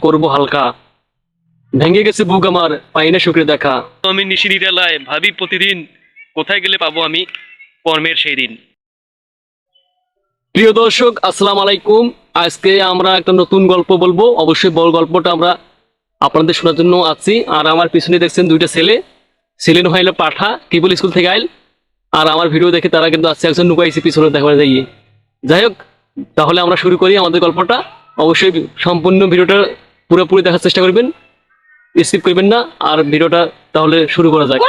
করবো হালকা, ভেঙে গেছে বুক আমার, পাই না সুখের দেখা। তো আমি নিশি নিরালায় ভাবি প্রতিদিন, কোথায় গেলে পাবো আমি কর্মের সেই দিন। প্রিয় দর্শক, আসসালামু আলাইকুম। আজকে আমরা একটা নতুন গল্প বলবো। অবশ্যই বড় গল্পটা আমরা আপনাদের শোনার জন্য আছি। আর আমার পিছনে দেখছেন দুইটা ছেলে, ছেলে হইলো পাঠা, কেবল স্কুল থেকে আইল। আর আমার ভিডিও দেখে তারা কিন্তু আসছে, একজন নুকাইছে পিছনে দেখা যাইয়ে। যাই হোক, তাহলে আমরা শুরু করি আমাদের গল্পটা। অবশ্যই সম্পূর্ণ ভিডিওটা পুরোপুরি দেখার চেষ্টা করবেন, স্কিপ করবেন না। আর ভিডিওটা তাহলে শুরু করা যাক।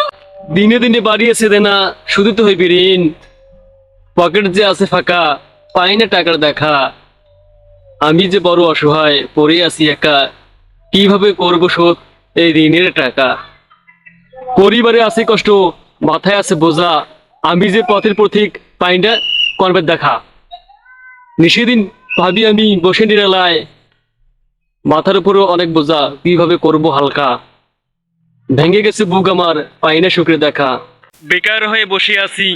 দিনে দিনে বাড়িয়েছে দেনা, শুধু তো হইবি ঋণ, পকেট যে আছে ফাঁকা, পাই না টাকার দেখা। আমি যে বড় অসহায়, পড়ে আছি একা, কিভাবে করব শোধ এই ঋণের টাকা। পরিবারে আছে কষ্ট, মাথায় আছে বোঝা, আমি যে পথের পথিক, পাই না কর্মের দেখা। নিষেদিন ভাবি আমি বসে নিরালায়, মাথার উপরও অনেক বোঝা, কিভাবে করব হালকা। ভেঙে গেছে বুক আমার, পাই না সুখের দেখা। বেকার হয়ে বসে আছি,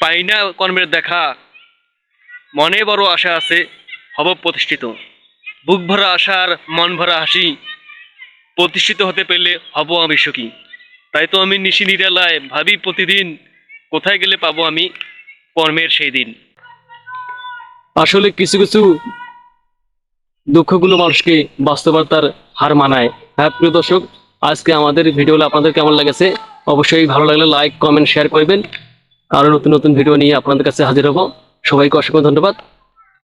পাই না কর্মের দেখা। মনে বড় আশা আছে, হব প্রতিষ্ঠিত। বুক ভরা আশা আর মন ভরা হাসি, প্রতিষ্ঠিত হতে পেলে হব আমি সুখী। তাই তো আমি নিশি নিরালায় ভাবি প্রতিদিন, কোথায় গেলে পাবো আমি কর্মের সেই দিন। আসলে কিছু কিছু দুঃখগুলো মানুষকে বাস্তবতার হার মানায়। হ্যাঁ প্রিয় দর্শক, আজকে আমাদের ভিডিওগুলো আপনাদের কেমন লেগেছে অবশ্যই ভালো লাগলে লাইক কমেন্ট শেয়ার করবেন। আরো নতুন নতুন ভিডিও নিয়ে আপনাদের কাছে হাজির হব। সবাইকে অসংখ্য ধন্যবাদ।